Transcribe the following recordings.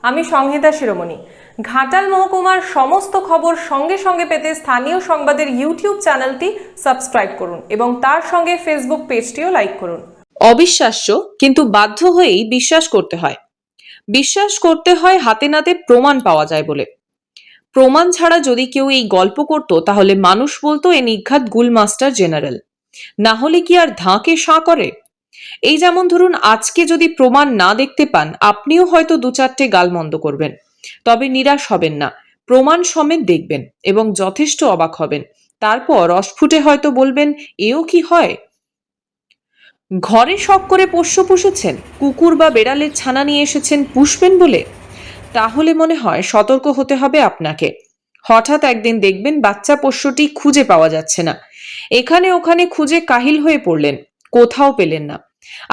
আমি সংহিতা শিরোমণি। ঘাটাল মহকুমার সমস্ত খবর সঙ্গে সঙ্গে পেতে স্থানীয় সংবাদের ইউটিউব চ্যানেলটি সাবস্ক্রাইব করুন এবং তার সঙ্গে ফেসবুক পেজটিও লাইক করুন। অবিশ্বাস্য, কিন্তু বাধ্য হয়েই বিশ্বাস করতে হয়। বিশ্বাস করতে হয় হাতে নাতে প্রমাণ পাওয়া যায় বলে। প্রমাণ ছাড়া যদি কেউ এই গল্প করত তাহলে মানুষ বলতো এ নিঘাত গুলমাস্টার জেনারেল, না হলে কি আর ধাঁকে সাঁ করে? এই যেমন ধরুন, আজকে যদি প্রমাণ না দেখতে পান আপনিও হয়তো দু চারটে গালমন্দ করবেন, তবে নিরাশ হবেন না, প্রমাণ সমেত দেখবেন এবং যথেষ্ট অবাক হবেন। তারপর অস্ফুটে হয়তো বলবেন, এও কি হয়? ঘরে শখ করে পোষ্য পুষেছেন, কুকুর বা বেড়ালের ছানা নিয়ে এসেছেন পুষবেন বলে? তাহলে মনে হয় সতর্ক হতে হবে আপনাকে। হঠাৎ একদিন দেখবেন বাচ্চা পোষ্যটি খুঁজে পাওয়া যাচ্ছে না, এখানে ওখানে খুঁজে কাহিল হয়ে পড়লেন, কোথাও পেলেন না।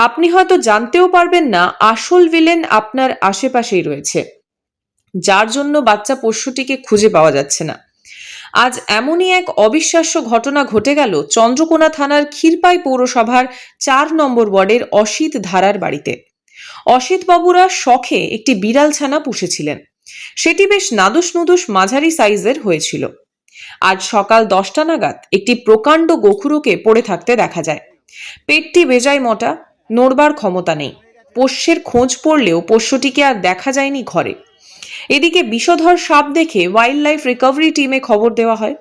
আপনি হয়তো জানতেও পারবেন না আসল ভিলেন আপনার আশেপাশেই রয়েছে, যার জন্য বাচ্চা পোষ্যটিকে খুঁজে পাওয়া যাচ্ছে না। আজ এমনই এক অবিশ্বাস্য ঘটনা ঘটে গেল চন্দ্রকোনা থানার ক্ষীরপাই পৌরসভার ৪ নম্বর ওয়ার্ডের অসিত ধারার বাড়িতে। অসিত বাবুরা শখে একটি বিড়াল ছানা পুষেছিলেন। সেটি বেশ নাদুস নুদুস মাঝারি সাইজের হয়েছিল। আজ সকাল 10টা নাগাদ একটি প্রকাণ্ড গোখুরকে পড়ে থাকতে দেখা যায়। পেটটি বেজায় মোটা, নড়বার ক্ষমতা নেই। পোষ্যের খোঁজ পড়লেও পোষ্যটিকে আর দেখা যায়নি ঘরে। এদিকে বিষধর সাপ দেখে ওয়াইল্ড লাইফ রিকভারি টিমে খবর দেওয়া হয়।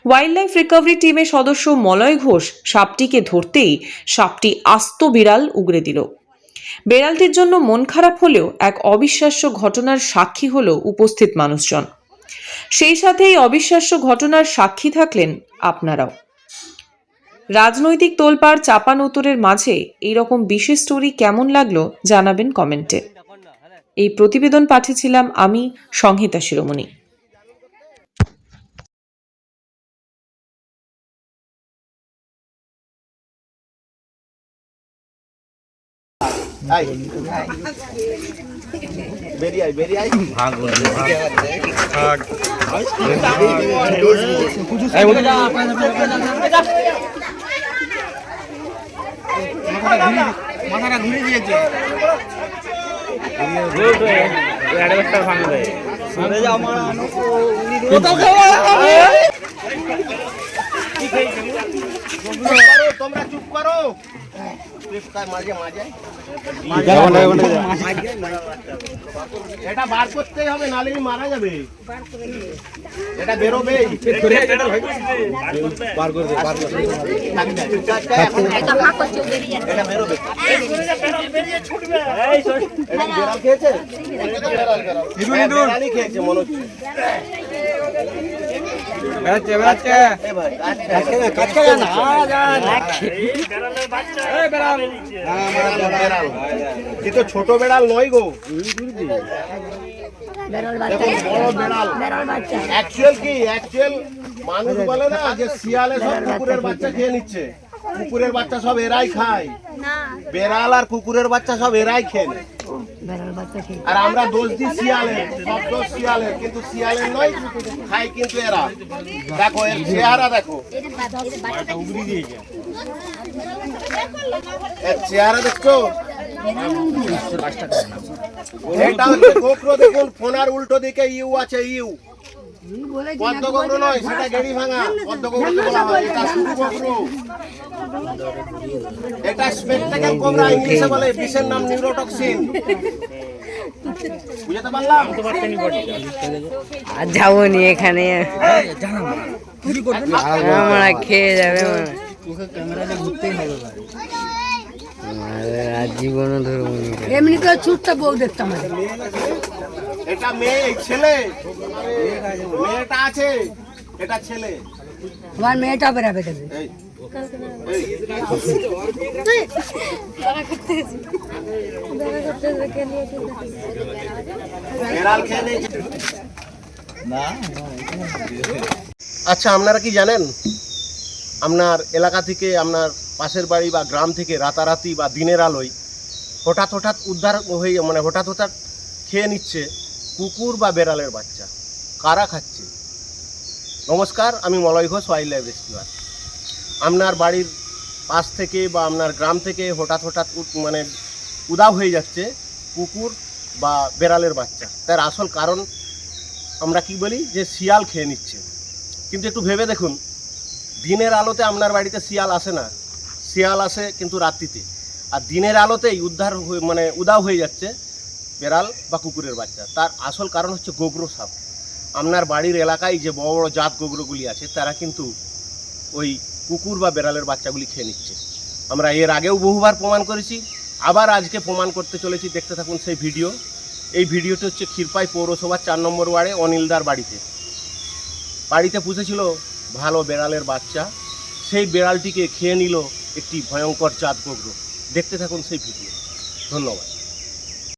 ওয়াইল্ড লাইফ রিকভারি টিমের সদস্য মলয় ঘোষ সাপটিকে ধরতেই সাপটি আস্ত বিড়াল উগরে দিল। বেড়ালটির জন্য মন খারাপ হলেও এক অবিশ্বাস্য ঘটনার সাক্ষী হলো উপস্থিত মানুষজন। সেই সাথে এই অবিশ্বাস্য ঘটনার সাক্ষী থাকলেন আপনারাও। রাজনৈতিক তোলপাড় চাপান উত্তরের মাঝে এইরকম বিশেষ স্টোরি কেমন লাগলো জানাবেন কমেন্টে। এই প্রতিবেদন পাঠিয়েছিলাম আমি, সংহিতা শিরোমণি। মাথাটা ঘুরে দিয়েছে। তোমরা চুপ করো। এটা বার করতেই হবে, নাহলে মারা যাবে। এটা বেরোবে, এটা বেরোবে। বেড়াল খেয়েছে, বেড়ালই খেয়েছে মনে হচ্ছে। কিন্তু ছোট বেড়াল নয় গো, বড় বেড়াল। অ্যাকচুয়াল কি, অ্যাকচুয়াল মানুষ বলে না যে শিয়ালে সব কুকুরের বাচ্চা খেয়ে নিচ্ছে, কুকুরের বাচ্চা সব এরাই খায়। বেড়াল আর কুকুরের বাচ্চা সব এরাই খেয়ে নেয়। আর আমরা দোষ দিই শিয়ালের, সব দোষ শিয়ালের, কিন্তু শিয়ালের নয়, খায় কিন্তু এরা। দেখো এর চেহারা, দেখো এর চেহারা, দেখছো? এটা হচ্ছে গোখরো। দেখুন ফোনার উল্টো দিকে ইউ আছে, ইউ। পদ্ম গোখরো নয়, সেটা গেড়ি ভাঙা। পদ্ম গোখরো বলা হয়, এটা শুধু গোখরো। এটা স্পেকটেকেল কোবরা ইংলিশে বলে, বিষের নাম নিউরোটক্সিন। বুঝতে পারলাম? আর যাবো নি এখানে, আমরা খেয়ে যাবে জীবনও ধরবো। এমনি করে ছুটটা বউ দেখতাম। এটা মেয়ে, ছেলে। মেয়েটা আছে, এটা ছেলে। তোমার মেয়েটা বেরাবে দেবে। আচ্ছা, আপনারা কি জানেন আপনার এলাকা থেকে, আপনার পাশের বাড়ি বা গ্রাম থেকে রাতারাতি বা দিনের আলোয় হঠাৎ হঠাৎ উদ্ধার হয়ে, মানে হঠাৎ হঠাৎ খেয়ে নিচ্ছে কুকুর বা বেড়ালের বাচ্চা? কারা খাচ্ছে? নমস্কার, আমি Malay Ghosh, wild life rescuer. আপনার বাড়ির পাশ থেকে বা আপনার গ্রাম থেকে হঠাৎ মানে উধাও হয়ে যাচ্ছে কুকুর বা বেড়ালের বাচ্চা। তার আসল কারণ আমরা কি বলি যে শিয়াল খেয়ে নিচ্ছে। কিন্তু একটু ভেবে দেখুন, দিনের আলোতে আপনার বাড়িতে শিয়াল আসে না, শিয়াল আসে কিন্তু রাত্রিতে। আর দিনের আলোতেই উধাও হয়ে যাচ্ছে বেড়াল বা কুকুরের বাচ্চা। তার আসল কারণ হচ্ছে গোগ্র সাপ। আপনার বাড়ির এলাকায় যে বড় বড় জাত গোগ্রগুলি আছে তারা কিন্তু ওই কুকুর বা বেড়ালের বাচ্চাগুলি খেয়ে নিচ্ছে। আমরা এর আগেও বহুবার প্রমাণ করেছি, আবার আজকে প্রমাণ করতে চলেছি। দেখতে থাকুন সেই ভিডিও। এই ভিডিওটি হচ্ছে ক্ষীরপাই পৌরসভার 4 নম্বর ওয়ার্ডে অনিলদার বাড়িতে পুষেছিল ভালো বেড়ালের বাচ্চা। সেই বেড়ালটিকে খেয়ে নিল একটি ভয়ঙ্কর জাত গোগ্র। দেখতে থাকুন সেই ভিডিও। ধন্যবাদ।